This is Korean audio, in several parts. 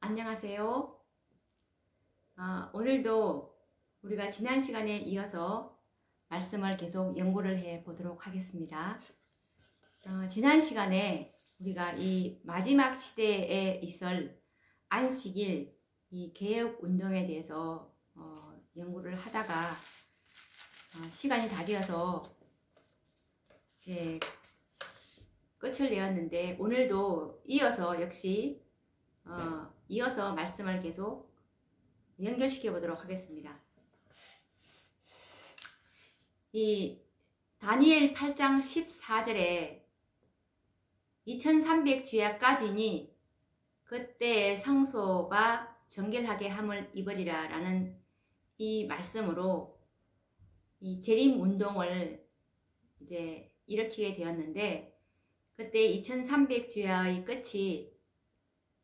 안녕하세요. 오늘도 우리가 지난 시간에 이어서 말씀을 계속 연구를 해 보도록 하겠습니다. 지난 시간에 우리가 이 마지막 시대에 있을 안식일 이 개혁 운동에 대해서 연구를 하다가 시간이 다 되어서 이제 끝을 내었는데, 오늘도 이어서 역시 이어서 말씀을 계속 연결시켜 보도록 하겠습니다. 이 다니엘 8장 14절에 2300주야까지니 그때의 성소가 정결하게 함을 입으리라 라는 이 말씀으로 이 재림 운동을 이제 일으키게 되었는데, 그때 2300주야의 끝이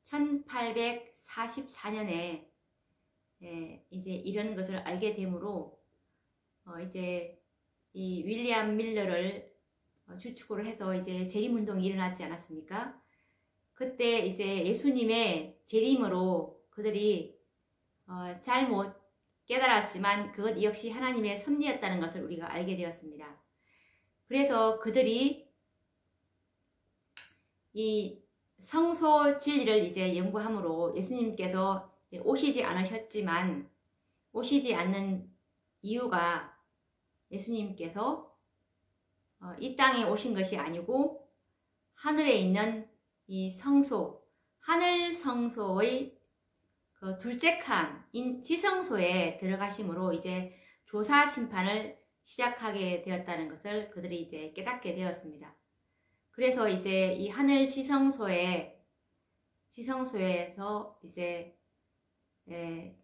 1844년에 이제 이런 것을 알게 되므로 이제 이 윌리엄 밀러를 주축으로 해서 이제 재림운동이 일어났지 않았습니까? 그때 이제 예수님의 재림으로 그들이 잘못 깨달았지만 그것 역시 하나님의 섭리였다는 것을 우리가 알게 되었습니다. 그래서 그들이 이 성소 진리를 이제 연구함으로 예수님께서 오시지 않으셨지만, 오시지 않는 이유가 예수님께서 이 땅에 오신 것이 아니고 하늘에 있는 이 성소, 하늘 성소의 그 둘째 칸인 지성소에 들어가심으로 이제 조사 심판을 시작하게 되었다는 것을 그들이 이제 깨닫게 되었습니다. 그래서 이제 이 하늘 지성소에서 이제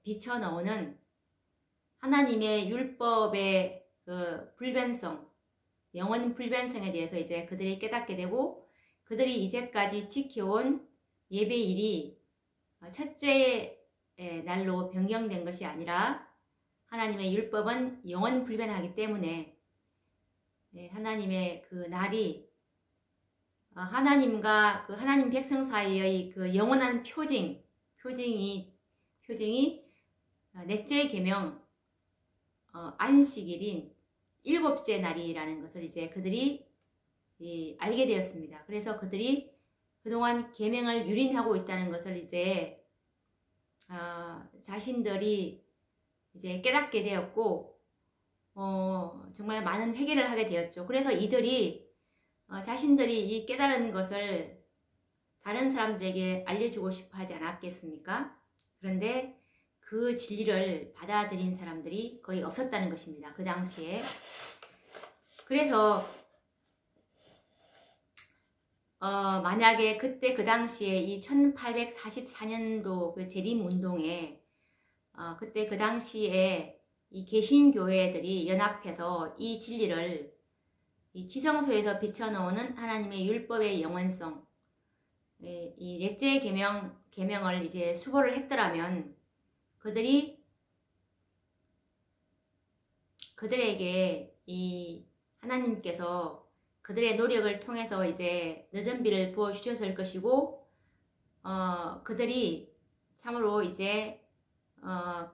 비쳐 나오는 하나님의 율법의 그 불변성, 영원 불변성에 대해서 이제 그들이 깨닫게 되고, 그들이 이제까지 지켜온 예배일이 첫째 날로 변경된 것이 아니라 하나님의 율법은 영원 불변하기 때문에 하나님의 그 날이 하나님과 그 하나님 백성 사이의 그 영원한 표징이 넷째 계명 안식일인 일곱째 날이라는 것을 이제 그들이 알게 되었습니다. 그래서 그들이 그동안 계명을 유린하고 있다는 것을 이제 자신들이 이제 깨닫게 되었고, 정말 많은 회개를 하게 되었죠. 그래서 이들이 자신들이 이 깨달은 것을 다른 사람들에게 알려주고 싶어 하지 않았겠습니까? 그런데 그 진리를 받아들인 사람들이 거의 없었다는 것입니다. 그 당시에. 그래서 만약에 그때 그 당시에 이 1844년도 그 재림운동에 그때 그 당시에 이 개신교회들이 연합해서 이 진리를 이 지성소에서 비춰놓는 하나님의 율법의 영원성, 이 넷째 계명을 이제 수고를 했더라면 그들에게 이 하나님께서 그들의 노력을 통해서 이제 늦은 비를 부어 주셨을 것이고, 그들이 참으로 이제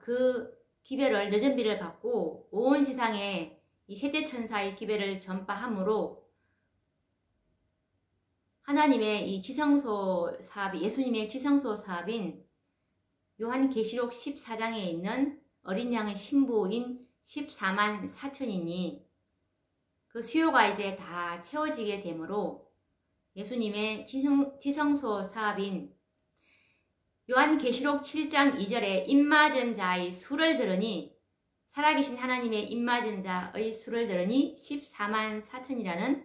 그 기별을, 늦은 비를 받고 온 세상에 이 셋째 천사의 기별을 전파함으로 하나님의 이 지성소 사업이, 예수님의 지성소 사업인 요한계시록 14장에 있는 어린 양의 신부인 14만 4천이니 그 수요가 이제 다 채워지게 되므로 예수님의 지성소 사업인 요한계시록 7장 2절에 입맞은 자의 수를 들으니, 살아계신 하나님의 입맞은 자의 수를 들으니 14만 4천이라는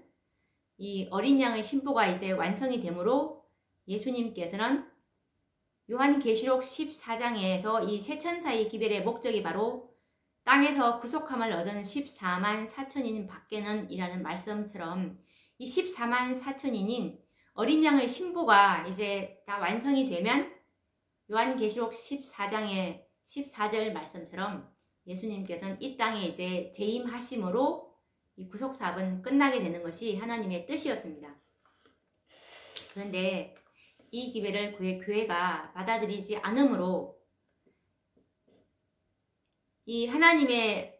이 어린 양의 신부가 이제 완성이 되므로 예수님께서는 요한계시록 14장에서 이 세 천사의 기별의 목적이 바로 땅에서 구속함을 얻은 14만 4천인 밖에는 이라는 말씀처럼 이 14만 4천인인 어린 양의 신부가 이제 다 완성이 되면 요한계시록 14장의 14절 말씀처럼 예수님께서는 이 땅에 이제 재임하심으로 이 구속사업은 끝나게 되는 것이 하나님의 뜻이었습니다. 그런데 이 기별을 교회가 받아들이지 않으므로 이 하나님의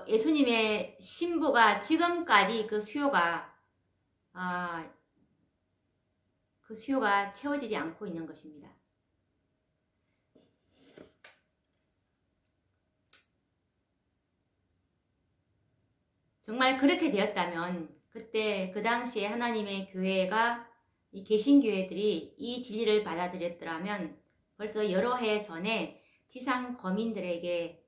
예수님의 신부가 지금까지 그 수요가 채워지지 않고 있는 것입니다. 정말 그렇게 되었다면 그때 그 당시에 하나님의 교회가 이 개신교회들이 이 진리를 받아들였더라면 벌써 여러 해 전에 지상 거민들에게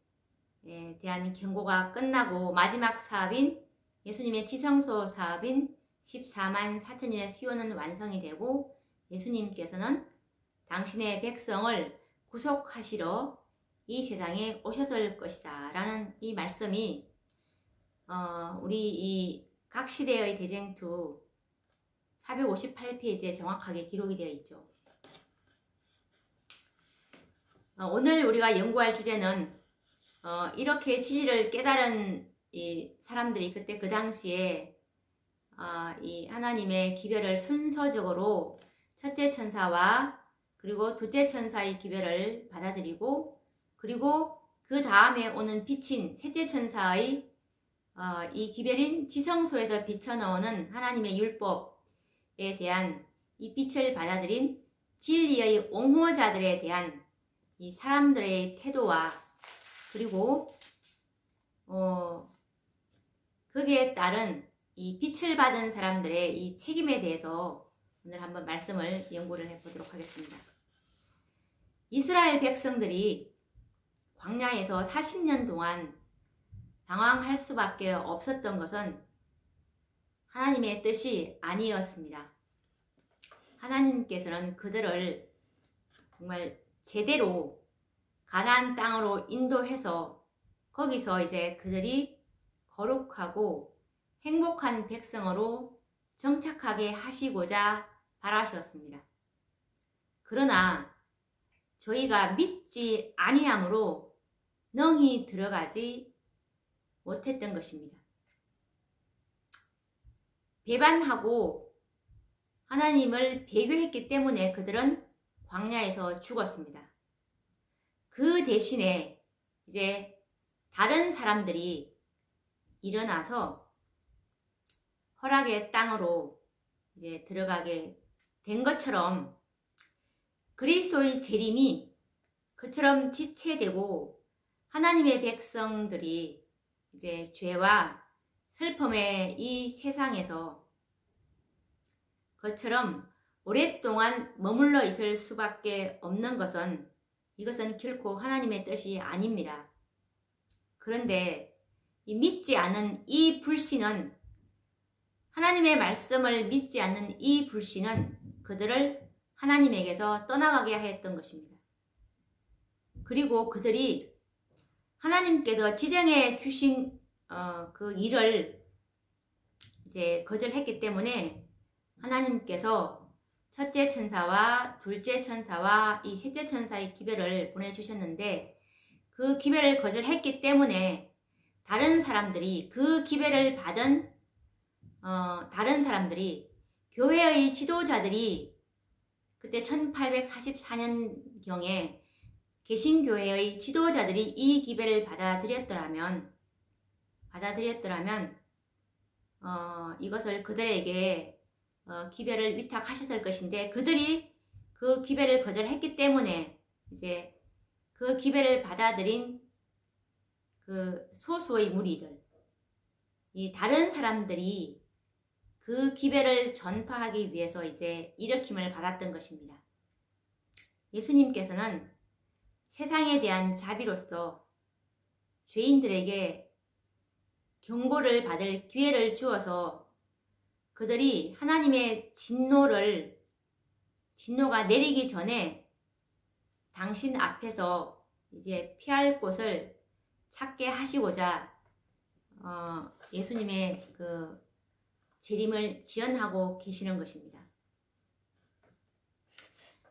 대한 경고가 끝나고 마지막 사업인 예수님의 지성소 사업인 14만 4천인의 수요는 완성이 되고 예수님께서는 당신의 백성을 구속하시러 이 세상에 오셨을 것이다 라는 이 말씀이 우리 이 각시대의 대쟁투 458페이지에 정확하게 기록이 되어 있죠. 오늘 우리가 연구할 주제는 이렇게 진리를 깨달은 이 사람들이 그때 그 당시에 이 하나님의 기별을 순서적으로 첫째 천사와 그리고 둘째 천사의 기별을 받아들이고 그리고 그 다음에 오는 빛인 셋째 천사의 이 기별인 지성소에서 비쳐나오는 하나님의 율법에 대한 이 빛을 받아들인 진리의 옹호자들에 대한 이 사람들의 태도와 그리고 거기에 따른 이 빛을 받은 사람들의 이 책임에 대해서 오늘 한번 말씀을 연구를 해보도록 하겠습니다. 이스라엘 백성들이 광야에서 40년 동안 방황할 수밖에 없었던 것은 하나님의 뜻이 아니었습니다. 하나님께서는 그들을 정말 제대로 가나안 땅으로 인도해서 거기서 이제 그들이 거룩하고 행복한 백성으로 정착하게 하시고자 바라셨습니다. 그러나 저희가 믿지 아니함으로 능히 들어가지 못했던 것입니다. 배반하고 하나님을 배교했기 때문에 그들은 광야에서 죽었습니다. 그 대신에 이제 다른 사람들이 일어나서 허락의 땅으로 이제 들어가게 된 것처럼 그리스도의 재림이 그처럼 지체되고 하나님의 백성들이 이제 죄와 슬픔의 이 세상에서 그처럼 오랫동안 머물러 있을 수밖에 없는 것은 이것은 결코 하나님의 뜻이 아닙니다. 그런데 이 믿지 않은 이 불신은 하나님의 말씀을 믿지 않는 이 불신은 그들을 하나님에게서 떠나가게 하였던 것입니다. 그리고 그들이 하나님께서 지정해 주신 그 일을 이제 거절했기 때문에 하나님께서 첫째 천사와 둘째 천사와 이 셋째 천사의 기별을 보내주셨는데 그 기별을 거절했기 때문에 다른 사람들이 그 기별을 받은 다른 사람들이 교회의 지도자들이 그때 1844년경에 개신교회의 지도자들이 이 기별을 받아들였더라면 이것을 그들에게 기별을 위탁하셨을 것인데 그들이 그 기별을 거절했기 때문에 이제 그 기별을 받아들인 그 소수의 무리들, 이 다른 사람들이 그 기별을 전파하기 위해서 이제 일으킴을 받았던 것입니다. 예수님께서는 세상에 대한 자비로서 죄인들에게 경고를 받을 기회를 주어서 그들이 하나님의 진노가 내리기 전에 당신 앞에서 이제 피할 곳을 찾게 하시고자 예수님의 그 재림을 지연하고 계시는 것입니다.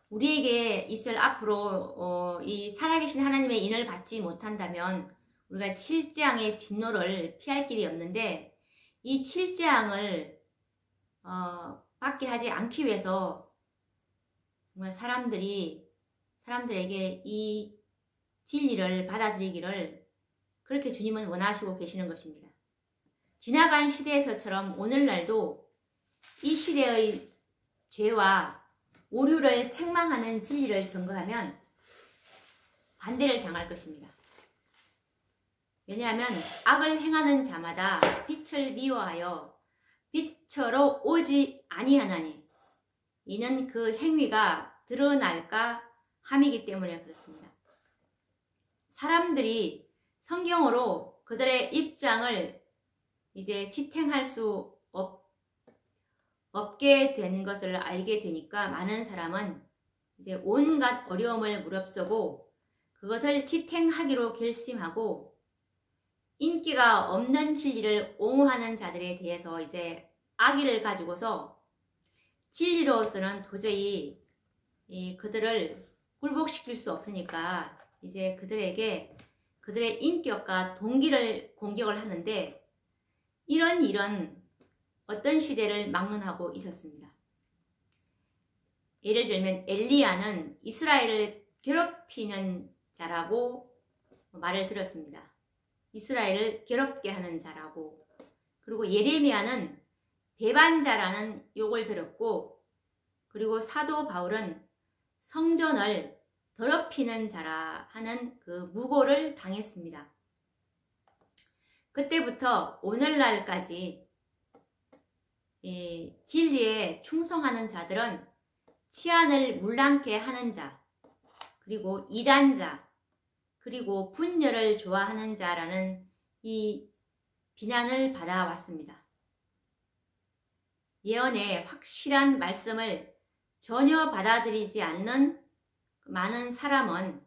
우리에게 있을 앞으로 이 살아계신 하나님의 인을 받지 못한다면 우리가 7재앙의 진노를 피할 길이 없는데 이 7재앙을 받게 하지 않기 위해서 정말 사람들에게 이 진리를 받아들이기를 그렇게 주님은 원하시고 계시는 것입니다. 지나간 시대에서처럼 오늘날도 이 시대의 죄와 오류를 책망하는 진리를 전거하면 반대를 당할 것입니다. 왜냐하면 악을 행하는 자마다 빛을 미워하여 빛으로 오지 아니하나니 이는 그 행위가 드러날까 함이기 때문에 그렇습니다. 사람들이 성경으로 그들의 입장을 이제 지탱할 수 없게 된 것을 알게 되니까 많은 사람은 이제 온갖 어려움을 무릅쓰고 그것을 지탱하기로 결심하고 인기가 없는 진리를 옹호하는 자들에 대해서 이제 악의를 가지고서 진리로서는 도저히 그들을 굴복시킬 수 없으니까 이제 그들에게 그들의 인격과 동기를 공격을 하는데 이런 어떤 시대를 막론하고 있었습니다. 예를 들면 엘리야는 이스라엘을 괴롭히는 자라고 말을 들었습니다. 이스라엘을 괴롭게 하는 자라고. 그리고 예레미야는 배반자라는 욕을 들었고, 그리고 사도 바울은 성전을 더럽히는 자라 하는 그 무고를 당했습니다. 그때부터 오늘날까지 진리에 충성하는 자들은 치안을 물랑케 하는 자, 그리고 이단자, 그리고 분열을 좋아하는 자라는 이 비난을 받아왔습니다. 예언의 확실한 말씀을 전혀 받아들이지 않는 많은 사람은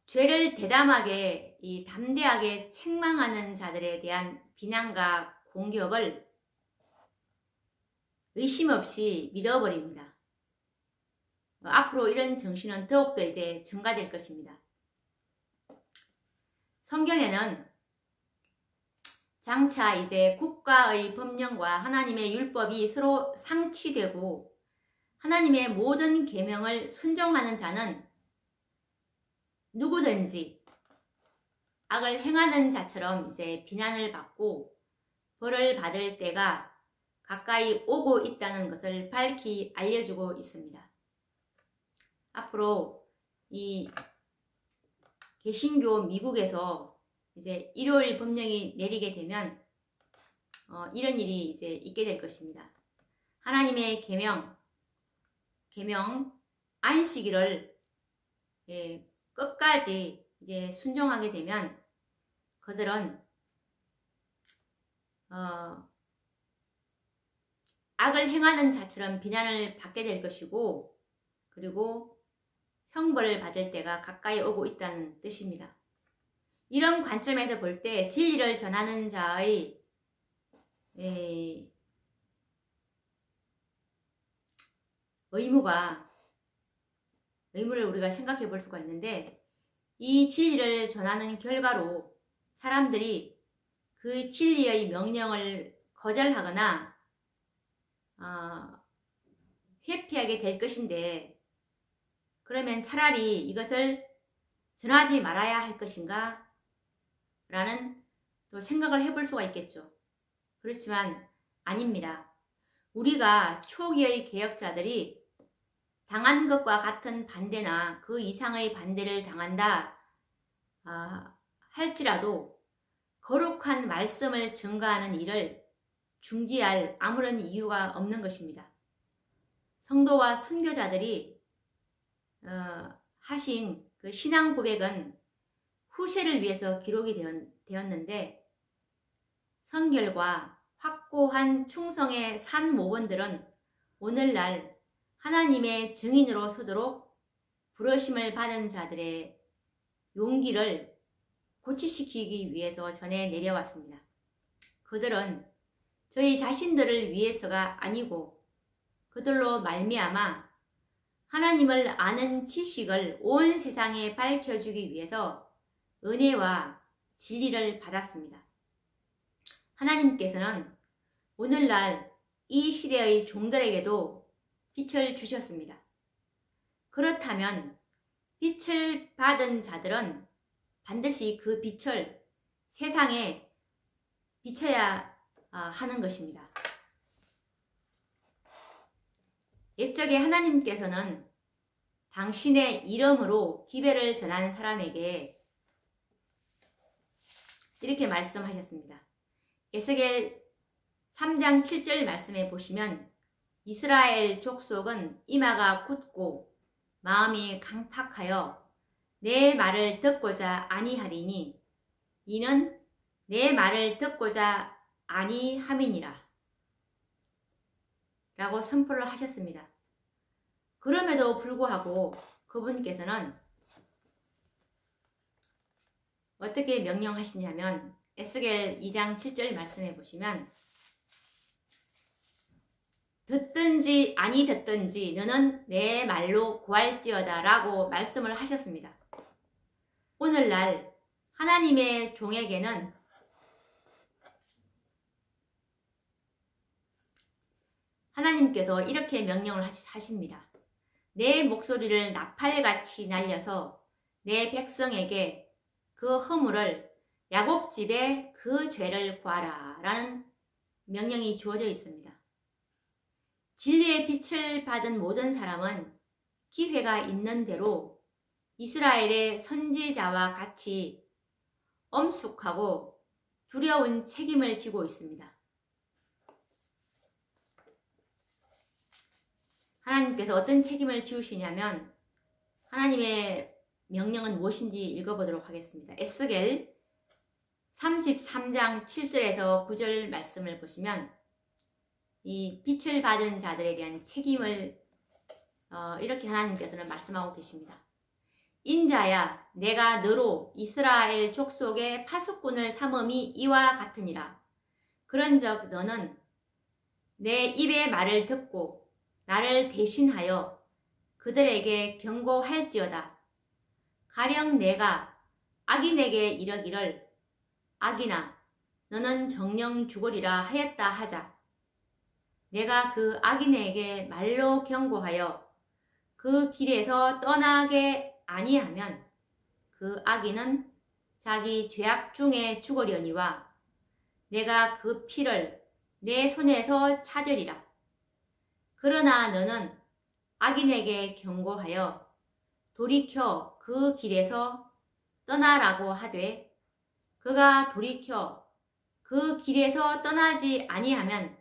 죄를 대담하게 담대하게 책망하는 자들에 대한 비난과 공격을 의심 없이 믿어버립니다. 앞으로 이런 정신은 더욱더 이제 증가될 것입니다. 성경에는 장차 이제 국가의 법령과 하나님의 율법이 서로 상치되고 하나님의 모든 계명을 순종하는 자는 누구든지 악을 행하는 자처럼 이제 비난을 받고 벌을 받을 때가 가까이 오고 있다는 것을 밝히 알려주고 있습니다. 앞으로 이 개신교 미국에서 이제 일요일 법령이 내리게 되면 이런 일이 이제 있게 될 것입니다. 하나님의 계명 안식일을 끝까지 이제 순종하게 되면 그들은 악을 행하는 자처럼 비난을 받게 될 것이고, 그리고 형벌을 받을 때가 가까이 오고 있다는 뜻입니다. 이런 관점에서 볼 때 진리를 전하는 자의 의무를 우리가 생각해 볼 수가 있는데, 이 진리를 전하는 결과로 사람들이 그 진리의 명령을 거절하거나 회피하게 될 것인데, 그러면 차라리 이것을 전하지 말아야 할 것인가 라는 또 생각을 해볼 수가 있겠죠. 그렇지만 아닙니다. 우리가 초기의 개혁자들이 당한 것과 같은 반대나 그 이상의 반대를 당한다 할지라도 거룩한 말씀을 증거하는 일을 중지할 아무런 이유가 없는 것입니다. 성도와 순교자들이 하신 그 신앙 고백은 후세를 위해서 기록이 되었는데, 성결과 확고한 충성의 산 모범들은 오늘날 하나님의 증인으로 서도록 부르심을 받은 자들의 용기를 고취시키기 위해서 전해 내려왔습니다. 그들은 저희 자신들을 위해서가 아니고 그들로 말미암아 하나님을 아는 지식을 온 세상에 밝혀주기 위해서 은혜와 진리를 받았습니다. 하나님께서는 오늘날 이 시대의 종들에게도 빛을 주셨습니다. 그렇다면 빛을 받은 자들은 반드시 그 빛을 세상에 비춰야 하는 것입니다. 옛적에 하나님께서는 당신의 이름으로 기별을 전하는 사람에게 이렇게 말씀하셨습니다. 에스겔 3장 7절 말씀에 보시면 이스라엘 족속은 이마가 굳고 마음이 강팍하여 내 말을 듣고자 아니하리니 이는 내 말을 듣고자 아니함이니라 라고 선포를 하셨습니다. 그럼에도 불구하고 그분께서는 어떻게 명령하시냐면 에스겔 2장 7절 말씀해 보시면 듣든지 아니 듣든지 너는 내 말로 구할지어다 라고 말씀을 하셨습니다. 오늘날 하나님의 종에게는 하나님께서 이렇게 명령을 하십니다. 내 목소리를 나팔같이 날려서 내 백성에게 그 허물을 야곱 집에 그 죄를 구하라 라는 명령이 주어져 있습니다. 진리의 빛을 받은 모든 사람은 기회가 있는 대로 이스라엘의 선지자와 같이 엄숙하고 두려운 책임을 지고 있습니다. 하나님께서 어떤 책임을 지우시냐면 하나님의 명령은 무엇인지 읽어보도록 하겠습니다. 에스겔 33장 7절에서 9절 말씀을 보시면 이 빛을 받은 자들에 대한 책임을 이렇게 하나님께서는 말씀하고 계십니다. 인자야 내가 너로 이스라엘 족속의 파수꾼을 삼음이 이와 같으니라. 그런즉 너는 내 입의 말을 듣고 나를 대신하여 그들에게 경고할지어다. 가령 내가 악인에게 이르기를 악인아 너는 정령 죽으리라 하였다 하자. 내가 그 악인에게 말로 경고하여 그 길에서 떠나게 아니하면 그 악인은 자기 죄악 중에 죽으려니와 내가 그 피를 내 손에서 찾으리라. 그러나 너는 악인에게 경고하여 돌이켜 그 길에서 떠나라고 하되 그가 돌이켜 그 길에서 떠나지 아니하면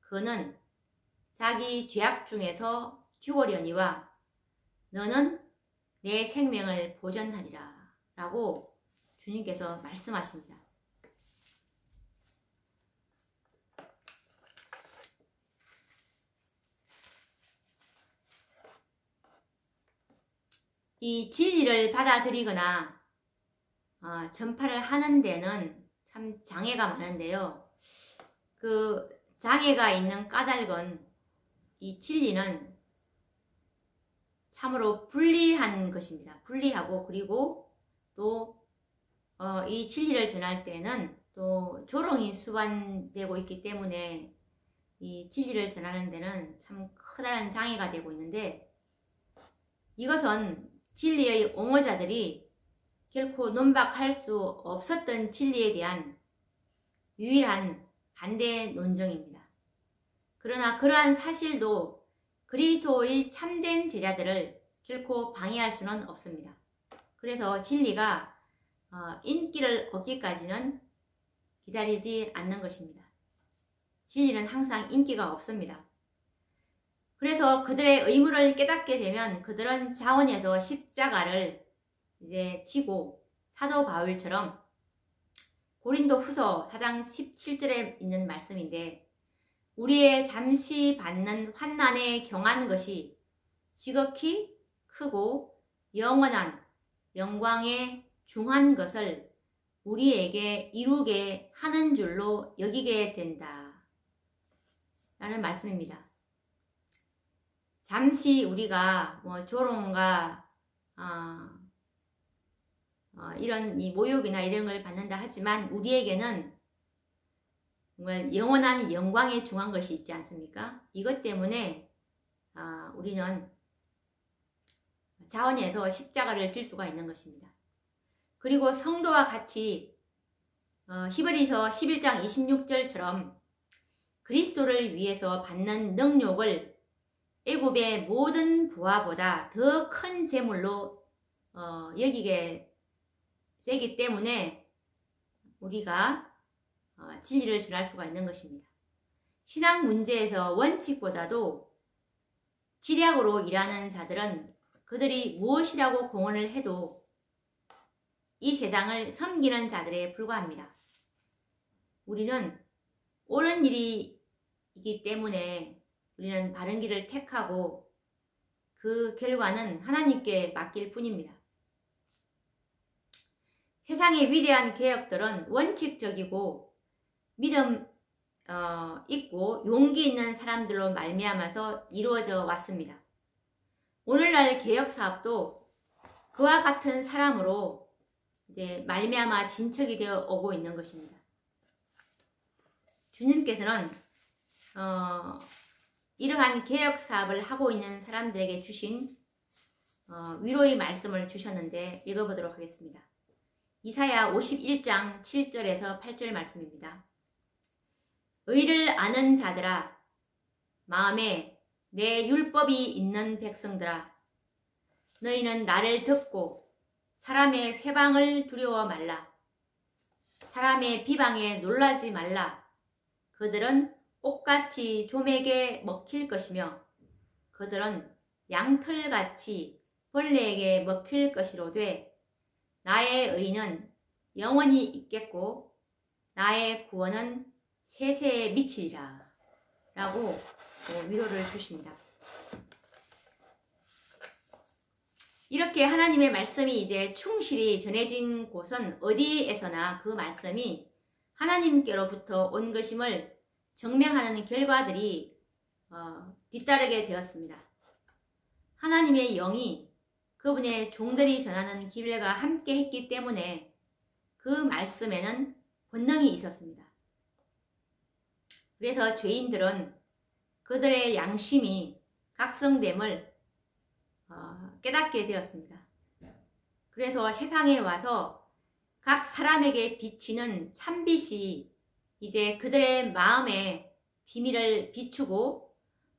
그는 자기 죄악 중에서 죽으려니와 너는 내 생명을 보전하리라 라고 주님께서 말씀하십니다. 이 진리를 받아들이거나 전파를 하는 데는 참 장애가 많은데요. 그 장애가 있는 까닭은 이 진리는 참으로 불리한 것입니다. 불리하고 그리고 또 이 진리를 전할 때는 또 조롱이 수반되고 있기 때문에 이 진리를 전하는 데는 참 커다란 장애가 되고 있는데 이것은 진리의 옹호자들이 결코 논박할 수 없었던 진리에 대한 유일한 반대 논정입니다. 그러나 그러한 사실도 그리스도의 참된 제자들을 결코 방해할 수는 없습니다. 그래서 진리가 인기를 얻기까지는 기다리지 않는 것입니다. 진리는 항상 인기가 없습니다. 그래서 그들의 의무를 깨닫게 되면 그들은 자원에서 십자가를 이제 지고 사도 바울처럼 고린도 후서 4장 17절에 있는 말씀인데 우리의 잠시 받는 환난에 경한 것이 지극히 크고 영원한 영광에 중한 것을 우리에게 이루게 하는 줄로 여기게 된다 라는 말씀입니다. 잠시 우리가 조롱과 이런 이 모욕이나 이런 걸 받는다 하지만 우리에게는 정말 영원한 영광에 중한 것이 있지 않습니까? 이것 때문에 우리는 자원에서 십자가를 질 수가 있는 것입니다. 그리고 성도와 같이 히브리서 11장 26절처럼 그리스도를 위해서 받는 능욕을 애굽의 모든 부하보다 더 큰 재물로 여기게 되기 때문에 우리가 진리를 전할 수가 있는 것입니다. 신앙 문제에서 원칙보다도 지략으로 일하는 자들은 그들이 무엇이라고 공언을 해도 이 세상을 섬기는 자들에 불과합니다. 우리는 옳은 일이기 때문에 우리는 바른 길을 택하고 그 결과는 하나님께 맡길 뿐입니다. 세상의 위대한 개혁들은 원칙적이고 믿음 있고 용기 있는 사람들로 말미암아서 이루어져 왔습니다. 오늘날 개혁 사업도 그와 같은 사람으로 이제 말미암아 진척이 되어 오고 있는 것입니다. 주님께서는 이러한 개혁 사업을 하고 있는 사람들에게 주신 위로의 말씀을 주셨는데 읽어보도록 하겠습니다. 이사야 51장 7절에서 8절 말씀입니다. 의를 아는 자들아, 마음에 내 율법이 있는 백성들아, 너희는 나를 듣고 사람의 회방을 두려워 말라. 사람의 비방에 놀라지 말라. 그들은 옥같이 좀에게 먹힐 것이며 그들은 양털같이 벌레에게 먹힐 것이로되 나의 의는 영원히 있겠고 나의 구원은 세세에 미치리라 라고 위로를 주십니다. 이렇게 하나님의 말씀이 이제 충실히 전해진 곳은 어디에서나 그 말씀이 하나님께로부터 온 것임을 증명하는 결과들이 뒤따르게 되었습니다. 하나님의 영이 그분의 종들이 전하는 길과 함께 했기 때문에 그 말씀에는 권능이 있었습니다. 그래서 죄인들은 그들의 양심이 각성됨을 깨닫게 되었습니다. 그래서 세상에 와서 각 사람에게 비치는 참빛이 이제 그들의 마음의 비밀을 비추고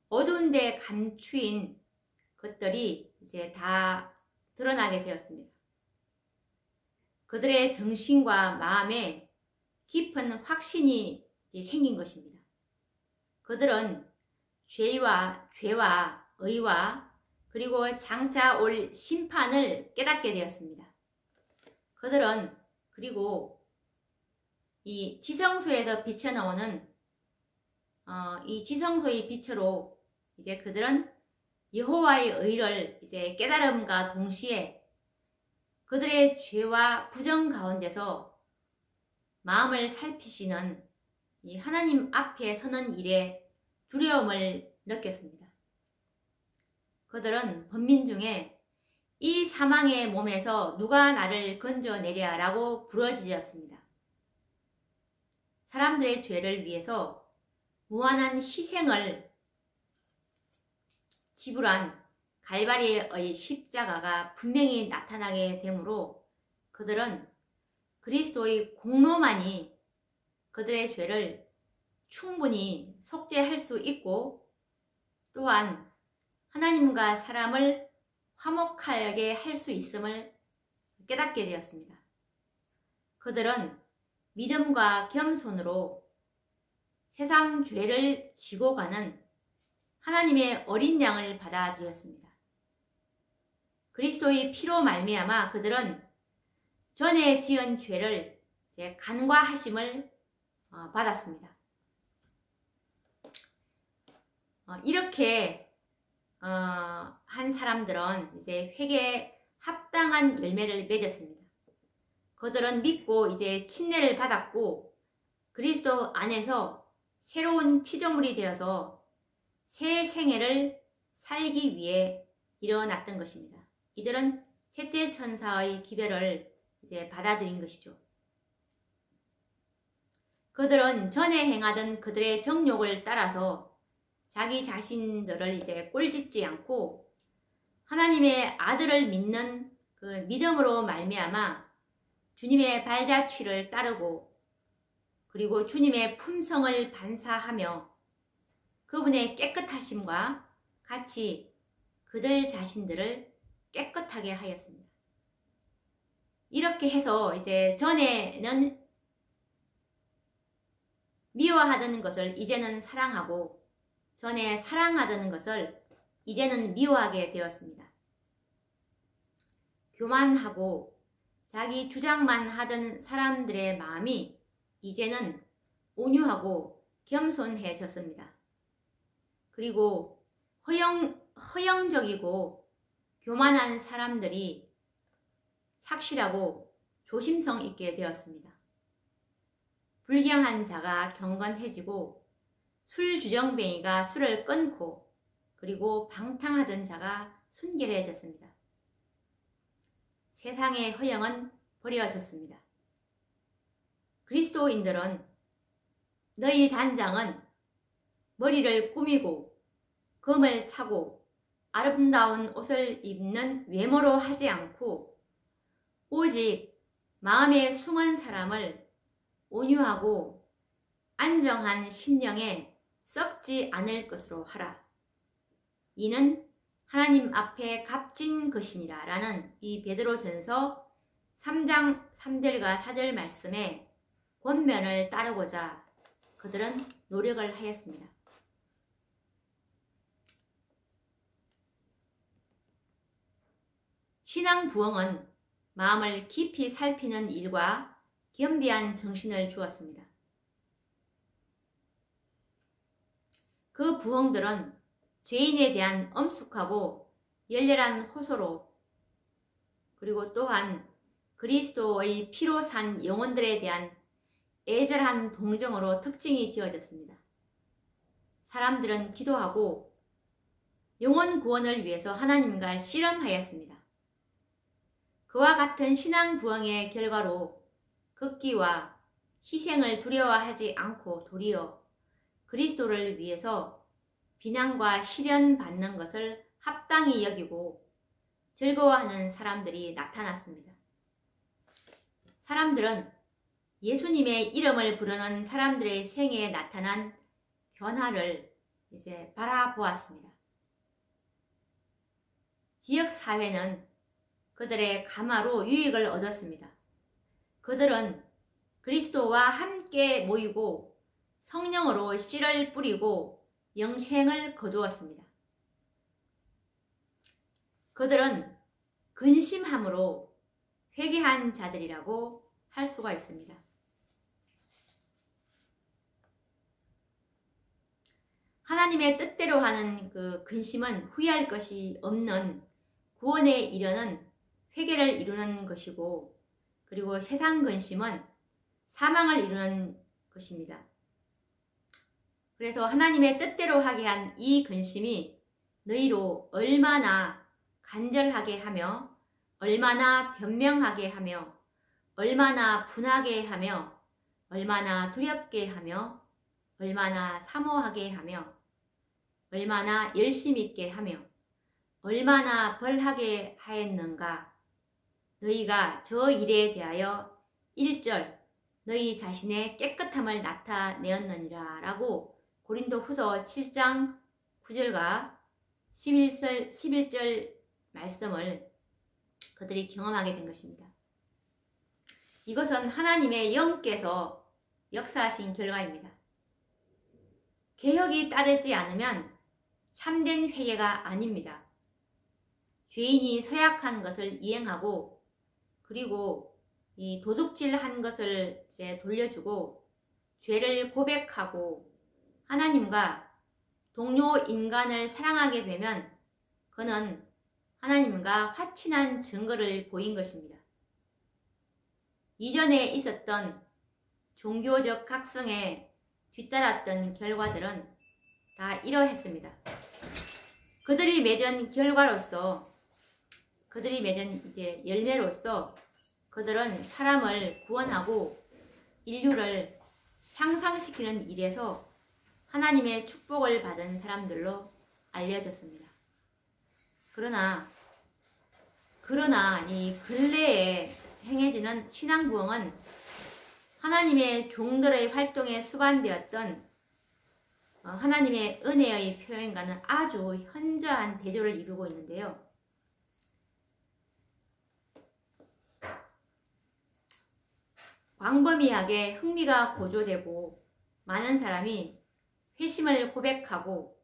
어두운 데 감추인 것들이 이제 다 드러나게 되었습니다. 그들의 정신과 마음에 깊은 확신이 생긴 것입니다. 그들은 죄와 의와 그리고 장차 올 심판을 깨닫게 되었습니다. 그들은 그리고 이 지성소에서 비쳐나오는 이 지성소의 빛으로 이제 그들은 여호와의 의를 이제 깨달음과 동시에 그들의 죄와 부정 가운데서 마음을 살피시는 이 하나님 앞에 서는 일에 두려움을 느꼈습니다. 그들은 번민 중에 이 사망의 몸에서 누가 나를 건져내랴 라고 부르짖었습니다. 사람들의 죄를 위해서 무한한 희생을 지불한 갈바리의 십자가가 분명히 나타나게 되므로 그들은 그리스도의 공로만이 그들의 죄를 충분히 속죄할 수 있고 또한 하나님과 사람을 화목하게 할 수 있음을 깨닫게 되었습니다. 그들은 믿음과 겸손으로 세상 죄를 지고 가는 하나님의 어린 양을 받아들였습니다. 그리스도의 피로 말미암아 그들은 전에 지은 죄를 이제 간과하심을 받았습니다. 이렇게 한 사람들은 이제 회개에 합당한 열매를 맺었습니다. 그들은 믿고 이제 침례를 받았고 그리스도 안에서 새로운 피조물이 되어서 새 생애를 살기 위해 일어났던 것입니다. 이들은 셋째 천사의 기별을 이제 받아들인 것이죠. 그들은 전에 행하던 그들의 정욕을 따라서 자기 자신들을 이제 꼴짓지 않고 하나님의 아들을 믿는 그 믿음으로 말미암아 주님의 발자취를 따르고 그리고 주님의 품성을 반사하며 그분의 깨끗하심과 같이 그들 자신들을 깨끗하게 하였습니다. 이렇게 해서 이제 전에는 미워하던 것을 이제는 사랑하고 전에 사랑하던 것을 이제는 미워하게 되었습니다. 교만하고 자기 주장만 하던 사람들의 마음이 이제는 온유하고 겸손해졌습니다. 그리고 허영적이고 교만한 사람들이 착실하고 조심성 있게 되었습니다. 불경한 자가 경건해지고 술주정뱅이가 술을 끊고 그리고 방탕하던 자가 순결해졌습니다. 세상의 허영은 버려졌습니다. 그리스도인들은 너희 단장은 머리를 꾸미고 금을 차고 아름다운 옷을 입는 외모로 하지 않고 오직 마음에 숨은 사람을 온유하고 안정한 심령에 썩지 않을 것으로 하라. 이는 하나님 앞에 값진 것이니라 라는 이 베드로전서 3장 3절과 4절 말씀에 권면을 따르고자 그들은 노력을 하였습니다. 신앙 부흥은 마음을 깊이 살피는 일과 겸비한 정신을 주었습니다. 그 부흥들은 죄인에 대한 엄숙하고 열렬한 호소로 그리고 또한 그리스도의 피로 산 영혼들에 대한 애절한 동정으로 특징이 지어졌습니다. 사람들은 기도하고 영혼 구원을 위해서 하나님과 씨름하였습니다. 그와 같은 신앙 부흥의 결과로 극기와 희생을 두려워하지 않고 도리어 그리스도를 위해서 비난과 시련 받는 것을 합당히 여기고 즐거워하는 사람들이 나타났습니다. 사람들은 예수님의 이름을 부르는 사람들의 생애에 나타난 변화를 이제 바라보았습니다. 지역사회는 그들의 감화로 유익을 얻었습니다. 그들은 그리스도와 함께 모이고 성령으로 씨를 뿌리고 영생을 거두었습니다. 그들은 근심함으로 회개한 자들이라고 할 수가 있습니다. 하나님의 뜻대로 하는 그 근심은 후회할 것이 없는 구원에 이르는 회개를 이루는 것이고 그리고 세상 근심은 사망을 이루는 것입니다. 그래서 하나님의 뜻대로 하게 한 이 근심이 너희로 얼마나 간절하게 하며 얼마나 변명하게 하며 얼마나 분하게 하며 얼마나 두렵게 하며 얼마나 사모하게 하며 얼마나 열심 있게 하며 얼마나 벌하게 하였는가. 너희가 저 일에 대하여 1절 너희 자신의 깨끗함을 나타내었느니라 라고 고린도 후서 7장 9절과 11절 말씀을 그들이 경험하게 된 것입니다. 이것은 하나님의 영께서 역사하신 결과입니다. 개혁이 따르지 않으면 참된 회개가 아닙니다. 죄인이 서약한 것을 이행하고 그리고 이 도둑질한 것을 이제 돌려주고 죄를 고백하고 하나님과 동료 인간을 사랑하게 되면 그는 하나님과 화친한 증거를 보인 것입니다. 이전에 있었던 종교적 각성에 뒤따랐던 결과들은 다 이러했습니다. 그들이 맺은 결과로서 그들이 맺은 이제 열매로서 그들은 사람을 구원하고 인류를 향상시키는 일에서 하나님의 축복을 받은 사람들로 알려졌습니다. 그러나 이 근래에 행해지는 신앙부흥은 하나님의 종들의 활동에 수반되었던 하나님의 은혜의 표현과는 아주 현저한 대조를 이루고 있는데요. 광범위하게 흥미가 고조되고 많은 사람이 회심을 고백하고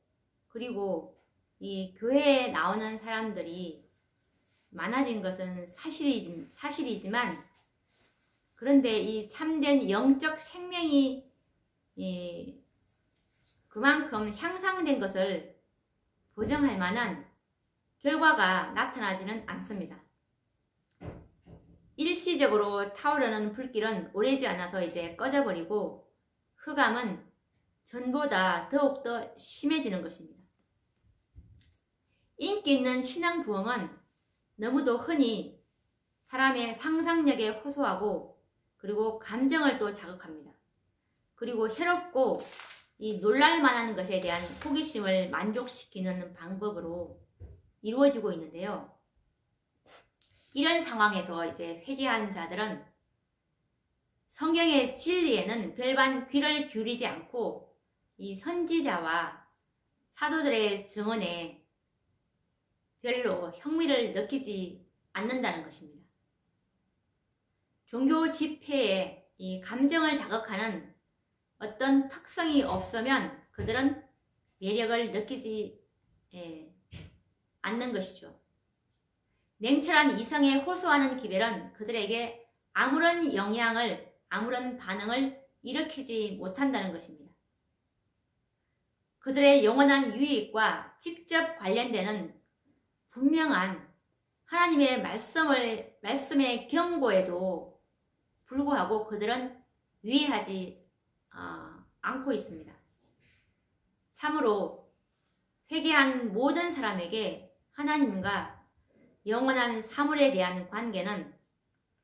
그리고 이 교회에 나오는 사람들이 많아진 것은 사실이지만 그런데 이 참된 영적 생명이 그만큼 향상된 것을 보증할 만한 결과가 나타나지는 않습니다. 일시적으로 타오르는 불길은 오래지 않아서 이제 꺼져버리고 흑암은 전보다 더욱더 심해지는 것입니다. 인기 있는 신앙 부흥은 너무도 흔히 사람의 상상력에 호소하고 그리고 감정을 또 자극합니다. 그리고 새롭고 이 놀랄만한 것에 대한 호기심을 만족시키는 방법으로 이루어지고 있는데요. 이런 상황에서 이제 회개한 자들은 성경의 진리에는 별반 귀를 기울이지 않고 이 선지자와 사도들의 증언에 별로 흥미를 느끼지 않는다는 것입니다. 종교 집회에 이 감정을 자극하는 어떤 특성이 없으면 그들은 매력을 느끼지 않는 것이죠. 냉철한 이성에 호소하는 기별은 그들에게 아무런 영향을, 아무런 반응을 일으키지 못한다는 것입니다. 그들의 영원한 유익과 직접 관련되는 분명한 하나님의 말씀의 경고에도 불구하고 그들은 유의하지 않고 있습니다. 참으로 회개한 모든 사람에게 하나님과 영원한 사물에 대한 관계는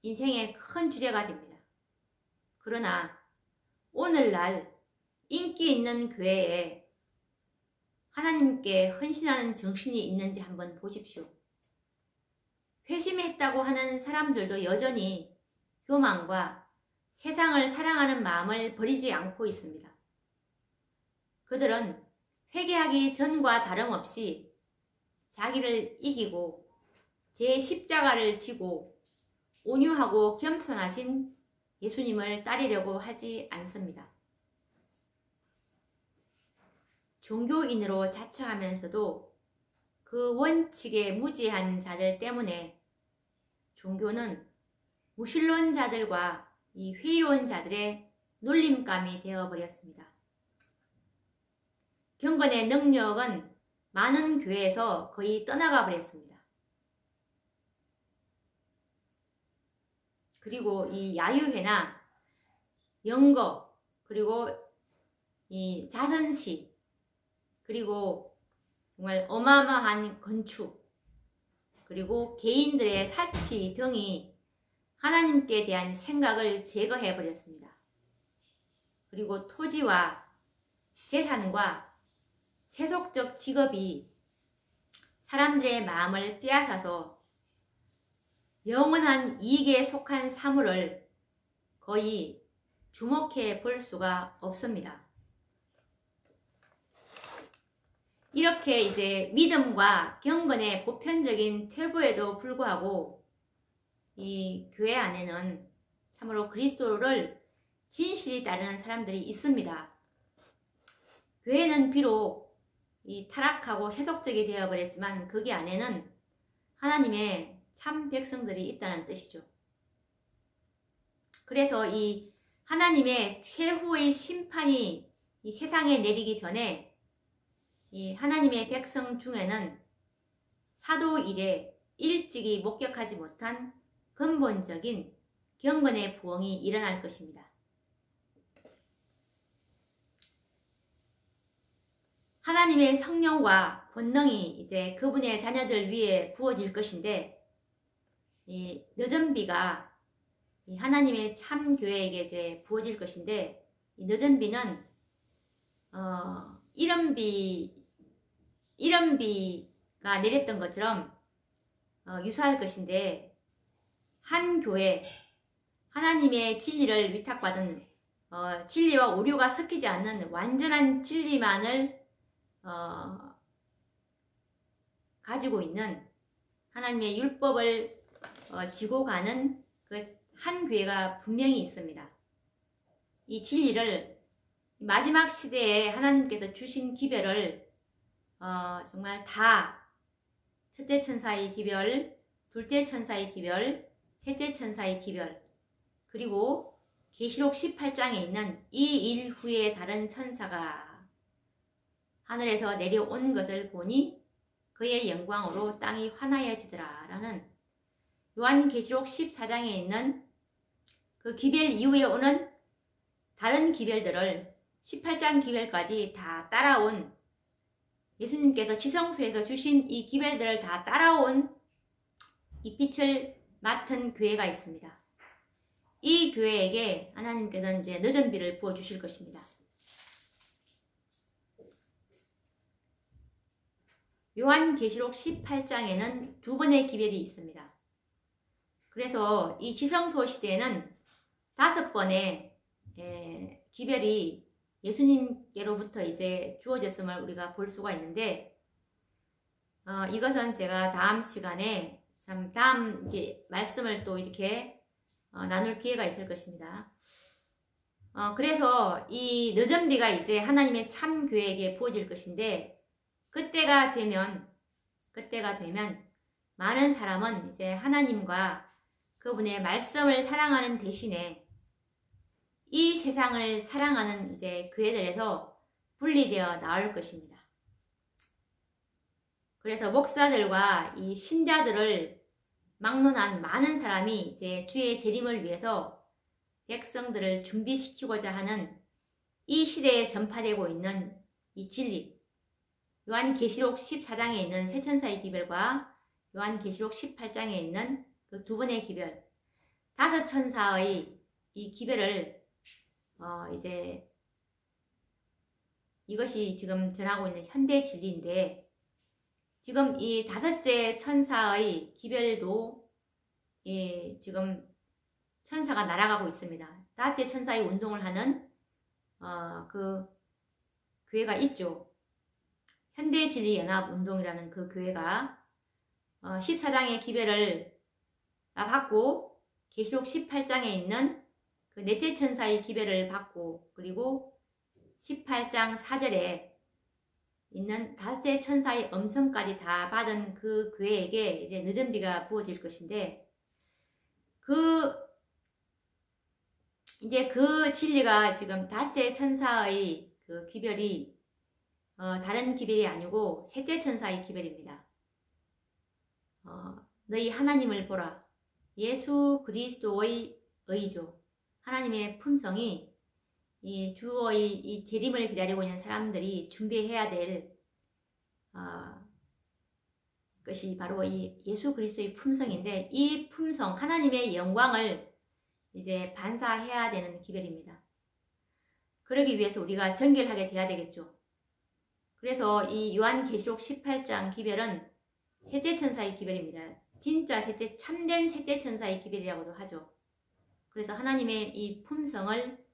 인생의 큰 주제가 됩니다. 그러나 오늘날 인기 있는 교회에 하나님께 헌신하는 정신이 있는지 한번 보십시오. 회심했다고 하는 사람들도 여전히 교만과 세상을 사랑하는 마음을 버리지 않고 있습니다. 그들은 회개하기 전과 다름없이 자기를 이기고 제 십자가를 지고 온유하고 겸손하신 예수님을 따르려고 하지 않습니다. 종교인으로 자처하면서도 그 원칙에 무지한 자들 때문에 종교는 무신론자들과 이 회의론 자들의 놀림감이 되어버렸습니다. 경건의 능력은 많은 교회에서 거의 떠나가 버렸습니다. 그리고 이 야유회나 영거, 그리고 이 자선시, 그리고 정말 어마어마한 건축, 그리고 개인들의 사치 등이 하나님께 대한 생각을 제거해 버렸습니다. 그리고 토지와 재산과 세속적 직업이 사람들의 마음을 빼앗아서 영원한 이익에 속한 사물을 거의 주목해 볼 수가 없습니다. 이렇게 이제 믿음과 경건의 보편적인 퇴보에도 불구하고 이 교회 안에는 참으로 그리스도를 진실히 따르는 사람들이 있습니다. 교회는 비록 이 타락하고 세속적이 되어버렸지만 거기 안에는 하나님의 참 백성들이 있다는 뜻이죠. 그래서 이 하나님의 최후의 심판이 이 세상에 내리기 전에 이 하나님의 백성 중에는 사도 일에 일찍이 목격하지 못한 근본적인 경건의 부흥이 일어날 것입니다. 하나님의 성령과 권능이 이제 그분의 자녀들 위에 부어질 것인데 이 늦은 비가 하나님의 참 교회에게 이제 부어질 것인데 이 늦은 비는 이른비가 내렸던 것처럼 유사할 것인데, 한 교회, 하나님의 진리를 위탁받은 진리와 오류가 섞이지 않는 완전한 진리만을 가지고 있는, 하나님의 율법을 지고 가는 그 한 교회가 분명히 있습니다. 이 진리를 마지막 시대에 하나님께서 주신 기별을 정말 다, 첫째 천사의 기별, 둘째 천사의 기별, 셋째 천사의 기별, 그리고 계시록 18장에 있는 이 일 후에 다른 천사가 하늘에서 내려온 것을 보니 그의 영광으로 땅이 환하여지더라 라는 요한계시록 14장에 있는 그 기별 이후에 오는 다른 기별들을 18장 기별까지 다 따라온, 예수님께서 지성소에서 주신 이 기별들을 다 따라온 이 빛을 맡은 교회가 있습니다. 이 교회에게 하나님께서는 이제 늦은 비를 부어주실 것입니다. 요한계시록 18장에는 두 번의 기별이 있습니다. 그래서 이 지성소 시대에는 5번의 기별이 예수님께로부터 이제 주어졌음을 우리가 볼 수가 있는데, 이것은 제가 다음 시간에 다음 말씀을 또 이렇게 나눌 기회가 있을 것입니다. 그래서 이 늦은 비가 이제 하나님의 참 교회에게 부어질 것인데, 그때가 되면 많은 사람은 이제 하나님과 그분의 말씀을 사랑하는 대신에 이 세상을 사랑하는 이제 교회들에서 분리되어 나올 것입니다. 그래서 목사들과 이 신자들을 막론한 많은 사람이 이제 주의 재림을 위해서 백성들을 준비시키고자 하는 이 시대에 전파되고 있는 이 진리, 요한계시록 14장에 있는 세 천사의 기별과 요한계시록 18장에 있는 그 두 번의 기별, 5 천사의 이 기별을 이제 이것이 지금 전하고 있는 현대 진리인데, 지금 이 5째 천사의 기별도 지금 천사가 날아가고 있습니다. 5째 천사의 운동을 하는 그 교회가 있죠. 현대진리연합운동이라는 그 교회가 14장의 기별을 받고 계시록 18장에 있는 그 넷째 천사의 기별을 받고, 그리고 18장 4절에 있는 5째 천사의 음성까지 다 받은 그 교회에게 이제 늦은 비가 부어질 것인데, 이제 그 진리가 지금 5째 천사의 그 기별이 다른 기별이 아니고 셋째 천사의 기별입니다. 너희 하나님을 보라. 예수 그리스도의 의죠. 하나님의 품성이 이 주의 이 재림을 기다리고 있는 사람들이 준비해야 될 것이 바로 이 예수 그리스도의 품성인데, 이 품성, 하나님의 영광을 이제 반사해야 되는 기별입니다. 그러기 위해서 우리가 정결하게 돼야 되겠죠. 그래서 이 요한계시록 18장 기별은 셋째 천사의 기별입니다. 진짜 참된 셋째 천사의 기별이라고도 하죠. 그래서 하나님의 이 품성을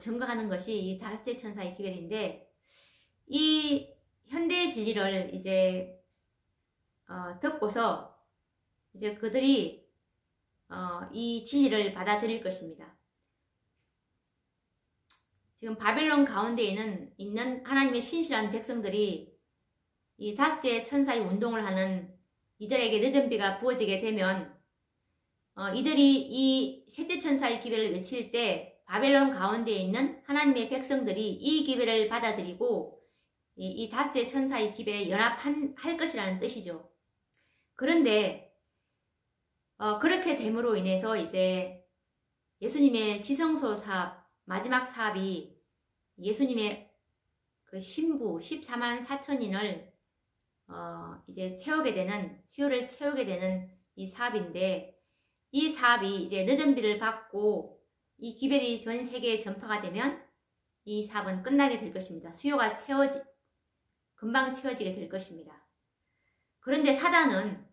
증거하는 것이 이 5째 천사의 기별인데, 이 현대 진리를 이제 듣고서 이제 그들이 이 진리를 받아들일 것입니다. 지금 바벨론 가운데 있는 하나님의 신실한 백성들이 이 5째 천사의 운동을 하는 이들에게 늦은 비가 부어지게 되면 이들이 이 셋째 천사의 기별을 외칠 때 바벨론 가운데 있는 하나님의 백성들이 이 기별을 받아들이고 이 5째 천사의 기별에 연합할 것이라는 뜻이죠. 그런데 그렇게 됨으로 인해서 이제 예수님의 지성소 사업, 마지막 사업이 예수님의 그 신부 14만 4천인을 이제 채우게 되는, 수요를 채우게 되는 이 사업인데, 이 사업이 이제 늦은 비를 받고 이 기별이 전 세계에 전파가 되면 이 사업은 끝나게 될 것입니다. 수요가 금방 채워지게 될 것입니다. 그런데 사단은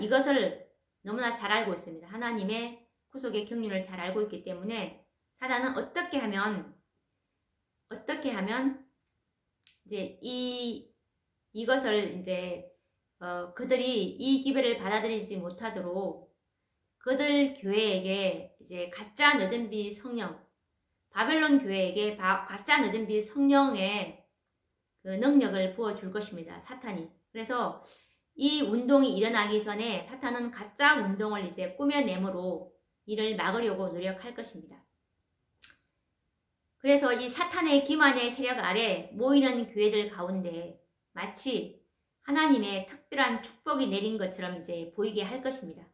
이것을 너무나 잘 알고 있습니다. 하나님의 구속의 경륜을 잘 알고 있기 때문에 사단은 어떻게 하면 이제 이것을 이제 그들이 이 기회를 받아들이지 못하도록 그들 교회에게 이제 가짜 늦은 빛 성령, 바벨론 교회에게 가짜 늦은 빛 성령의 그 능력을 부어줄 것입니다. 사탄이. 그래서 이 운동이 일어나기 전에 사탄은 가짜 운동을 이제 꾸며내므로 이를 막으려고 노력할 것입니다. 그래서 이 사탄의 기만의 세력 아래 모이는 교회들 가운데 마치 하나님의 특별한 축복이 내린 것처럼 이제 보이게 할 것입니다.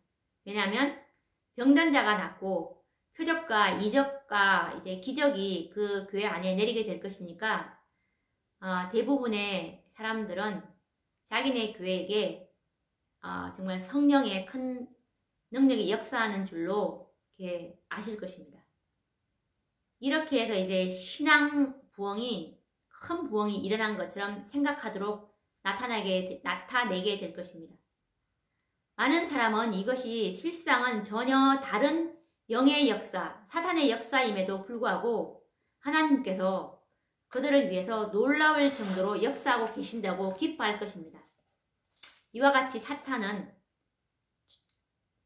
왜냐하면 병든 자가 낫고 표적과 이적과 이제 기적이 그 교회 안에 내리게 될 것이니까 대부분의 사람들은 자기네 교회에게 정말 성령의 큰 능력이 역사하는 줄로 이렇게 아실 것입니다. 이렇게 해서 이제 신앙 부흥이 큰 부흥이 일어난 것처럼 생각하도록 나타내게 될 것입니다. 많은 사람은 이것이 실상은 전혀 다른 영의 역사, 사탄의 역사임에도 불구하고 하나님께서 그들을 위해서 놀라울 정도로 역사하고 계신다고 기뻐할 것입니다. 이와 같이 사탄은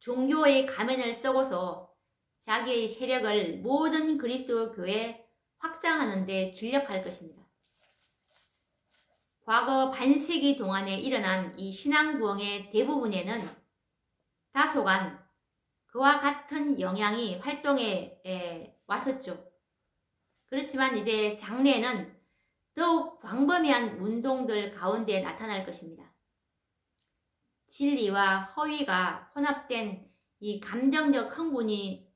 종교의 가면을 쓰고서 자기의 세력을 모든 그리스도 교회에 확장하는 데 진력할 것입니다. 과거 반세기 동안에 일어난 이 신앙부흥의 대부분에는 다소간 그와 같은 영향이 활동에 왔었죠. 그렇지만 이제 장래에는 더욱 광범위한 운동들 가운데 나타날 것입니다. 진리와 허위가 혼합된 이 감정적 흥분이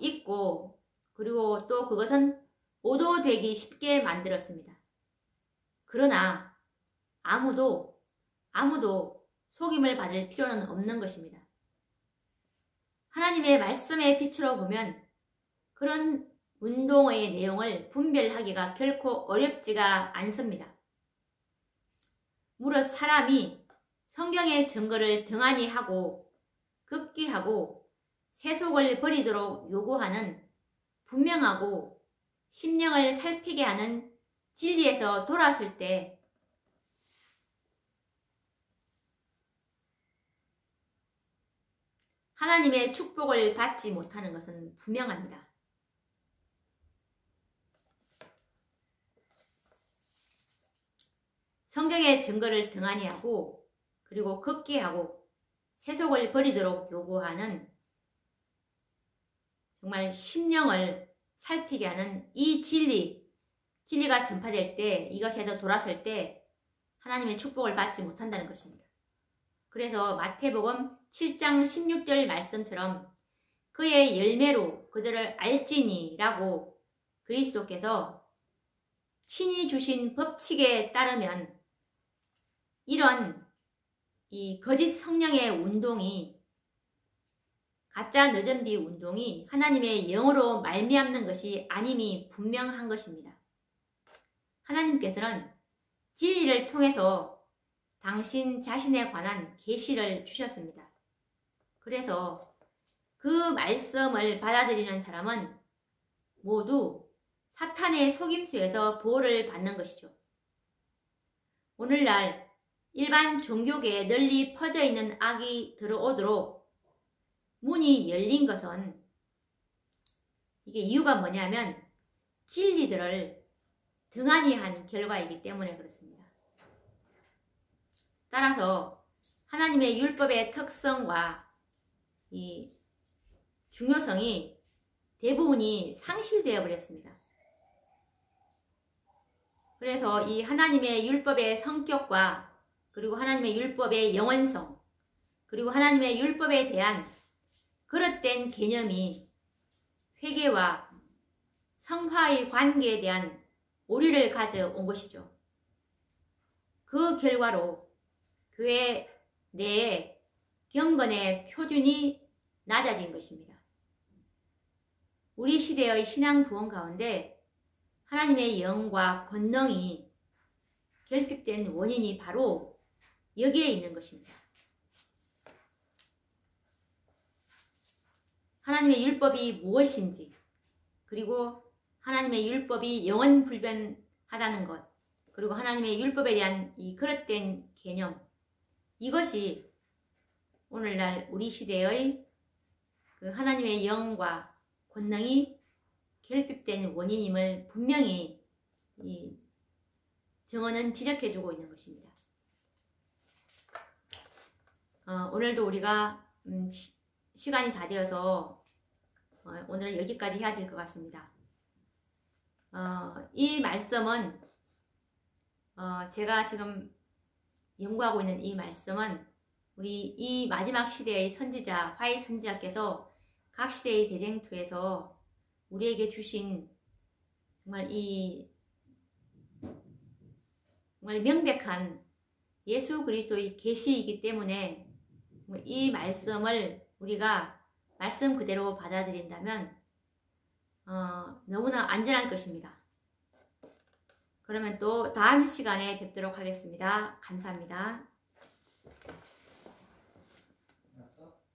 있고 그리고 또 그것은 오도되기 쉽게 만들었습니다. 그러나 아무도 속임을 받을 필요는 없는 것입니다. 하나님의 말씀의 빛으로 보면 그런 운동의 내용을 분별하기가 결코 어렵지가 않습니다. 무릇 사람이 성경의 증거를 등한히 하고 급기하고 세속을 버리도록 요구하는 분명하고 심령을 살피게 하는 진리에서 돌아설 때 하나님의 축복을 받지 못하는 것은 분명합니다. 성경의 증거를 등한히 하고 그리고 급기하고 세속을 버리도록 요구하는 정말 심령을 살피게 하는 이 진리가 전파될 때 이것에서 돌아설 때 하나님의 축복을 받지 못한다는 것입니다. 그래서 마태복음 7장 16절 말씀처럼 그의 열매로 그들을 알지니 라고 그리스도께서 친히 주신 법칙에 따르면 이런 이 거짓 성령의 운동이 가짜 늦은 비 운동이 하나님의 영으로 말미암는 것이 아님이 분명한 것입니다. 하나님께서는 진리를 통해서 당신 자신에 관한 계시를 주셨습니다. 그래서 그 말씀을 받아들이는 사람은 모두 사탄의 속임수에서 보호를 받는 것이죠. 오늘날 일반 종교계에 널리 퍼져 있는 악이 들어오도록 문이 열린 것은 이게 이유가 뭐냐면 진리들을 등한히 한 결과이기 때문에 그렇습니다. 따라서 하나님의 율법의 특성과 이 중요성이 대부분이 상실되어 버렸습니다. 그래서 이 하나님의 율법의 성격과 그리고 하나님의 율법의 영원성 그리고 하나님의 율법에 대한 그릇된 개념이 회개와 성화의 관계에 대한 오류를 가져온 것이죠. 그 결과로 교회 내에 경건의 표준이 낮아진 것입니다. 우리 시대의 신앙 부흥 가운데 하나님의 영과 권능이 결핍된 원인이 바로 여기에 있는 것입니다. 하나님의 율법이 무엇인지, 그리고 하나님의 율법이 영원불변하다는 것, 그리고 하나님의 율법에 대한 이 그릇된 개념, 이것이 오늘날 우리 시대의 그 하나님의 영과 권능이 결핍된 원인임을 분명히 이 정언은 지적해주고 있는 것입니다. 오늘도 우리가 시간이 다 되어서 오늘은 여기까지 해야 될 것 같습니다. 이 말씀은 제가 지금 연구하고 있는 이 말씀은 우리 이 마지막 시대의 선지자, 화이 선지자께서 각 시대의 대쟁투에서 우리에게 주신 정말 정말 명백한 예수 그리스도의 계시이기 때문에 이 말씀을 우리가 말씀 그대로 받아들인다면 너무나 안전할 것입니다. 그러면 또 다음 시간에 뵙도록 하겠습니다. 감사합니다.